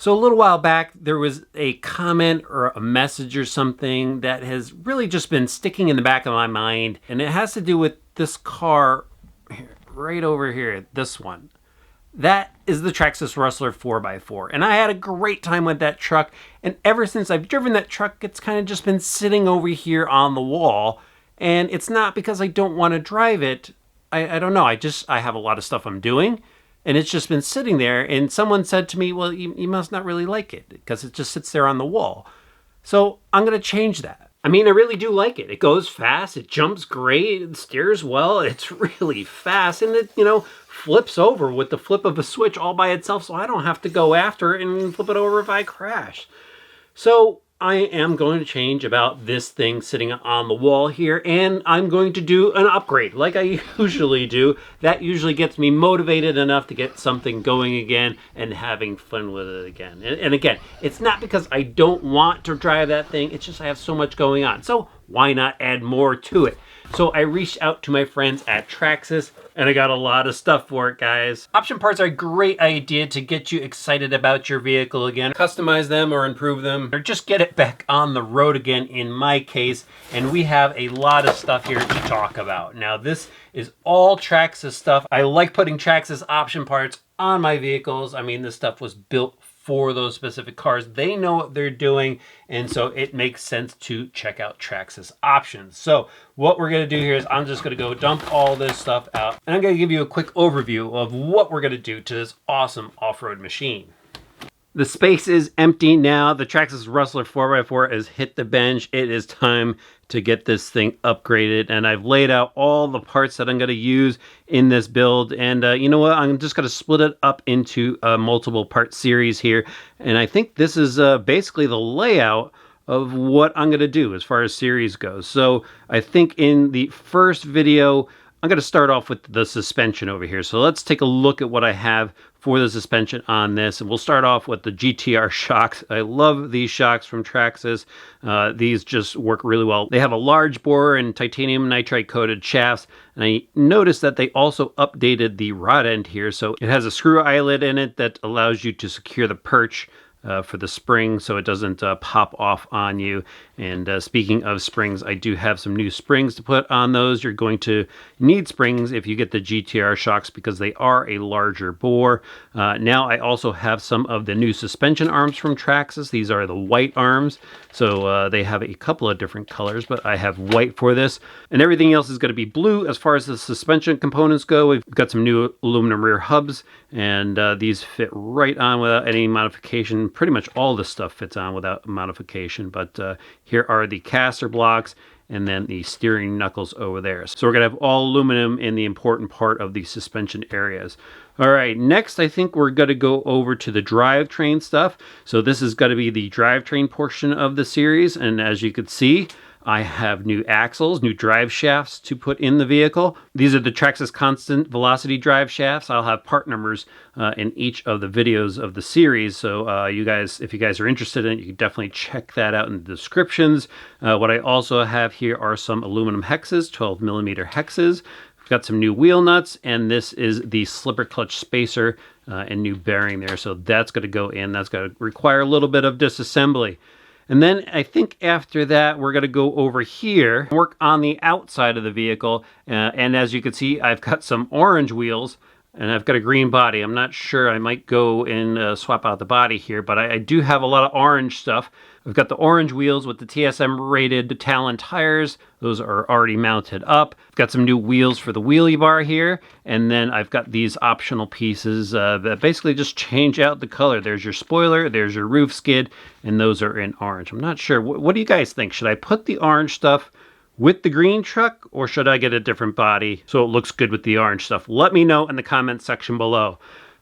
So a little while back, there was a comment or a message or something that has really just been sticking in the back of my mind. And it has to do with this car right over here, this one. That is the Traxxas Rustler 4x4. And I had a great time with that truck. And ever since I've driven that truck, it's kind of just been sitting over here on the wall. And it's not because I don't want to drive it. I don't know. I have a lot of stuff I'm doing. And it's just been sitting there, and someone said to me, well, you must not really like it because it just sits there on the wall. So I'm going to change that. I mean, I really do like it. It goes fast, it jumps great, it steers well, it's really fast, and it, flips over with the flip of a switch all by itself, so I don't have to go after it and flip it over if I crash. So I am going to change about this thing sitting on the wall here, and I'm going to do an upgrade like I usually do. That usually gets me motivated enough to get something going again and having fun with it again. And again, it's not because I don't want to drive that thing, it's just I have so much going on. So why not add more to it? So I reached out to my friends at Traxxas, and I got a lot of stuff for it, guys. Option parts are a great idea to get you excited about your vehicle again. Customize them or improve them, or just get it back on the road again in my case. And we have a lot of stuff here to talk about. Now, this is all Traxxas stuff. I like putting Traxxas option parts on my vehicles. I mean, this stuff was built for those specific cars. They know what they're doing, and so it makes sense to check out Traxxas options. So what we're going to do here is I'm just going to go dump all this stuff out, and I'm going to give you a quick overview of what we're going to do to this awesome off-road machine. The space is empty now. The Traxxas Rustler 4x4 has hit the bench. It is time to get this thing upgraded, and I've laid out all the parts that I'm going to use in this build. And you know what? I'm just going to split it up into a multiple part series here, and I think this is basically the layout of what I'm going to do as far as series goes. So I think in the first video, I'm going to start off with the suspension over here. So let's take a look at what I have for the suspension on this. And we'll start off with the GTR shocks. I love these shocks from Traxxas. These just work really well. They have a large bore and titanium nitride coated shafts. And I noticed that they also updated the rod end here. So it has a screw eyelet in it that allows you to secure the perch for the spring so it doesn't pop off on you. And speaking of springs, I do have some new springs to put on those. You're going to need springs if you get the GTR shocks because they are a larger bore. Now I also have some of the new suspension arms from Traxxas. These are the white arms. So they have a couple of different colors, but I have white for this. And everything else is going to be blue as far as the suspension components go. We've got some new aluminum rear hubs, and these fit right on without any modification. Pretty much all this stuff fits on without modification, but here are the caster blocks and then the steering knuckles over there. So we're going to have all aluminum in the important part of the suspension areas. All right, next I think we're going to go over to the drivetrain stuff. So this is going to be the drivetrain portion of the series, and as you can see, I have new axles, new drive shafts to put in the vehicle. These are the Traxxas Constant Velocity drive shafts. I'll have part numbers in each of the videos of the series. So you guys, if you guys are interested in it, you can definitely check that out in the descriptions. What I also have here are some aluminum hexes, 12 millimeter hexes. I've got some new wheel nuts, and this is the slipper clutch spacer and new bearing there. So that's going to go in. That's going to require a little bit of disassembly. And then I think after that, we're going to go over here, work on the outside of the vehicle. And as you can see, I've got some orange wheels and I've got a green body. I'm not sure. I might go and swap out the body here, but I do have a lot of orange stuff. I've got the orange wheels with the TSM rated Talon tires. Those are already mounted up. I've got some new wheels for the wheelie bar here. And then I've got these optional pieces that basically just change out the color. There's your spoiler, there's your roof skid, and those are in orange. I'm not sure. What do you guys think? Should I put the orange stuff with the green truck, or should I get a different body so it looks good with the orange stuff? Let me know in the comments section below.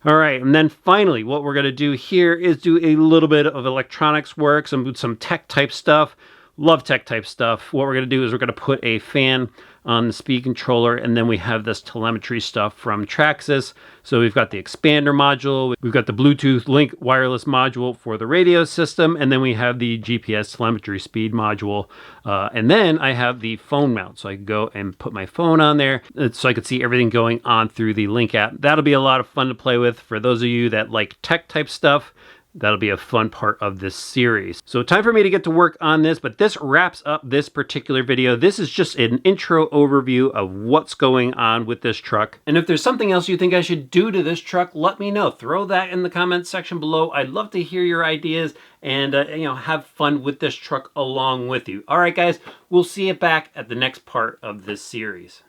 All right, and then finally, what we're going to do here is do a little bit of electronics work, some tech type stuff. Love tech type stuff. What we're going to do is we're going to put a fan on the speed controller, and then we have this telemetry stuff from Traxxas. So we've got the expander module, we've got the Bluetooth link wireless module for the radio system, and then we have the GPS telemetry speed module. And then I have the phone mount, so I can go and put my phone on there so I can see everything going on through the Link app. That'll be a lot of fun to play with for those of you that like tech type stuff. that'll be a fun part of this series. So time for me to get to work on this, but this wraps up this particular video. This is just an intro overview of what's going on with this truck. And if there's something else you think I should do to this truck, let me know. Throw that in the comments section below. I'd love to hear your ideas and have fun with this truck along with you. All right, guys, we'll see you back at the next part of this series.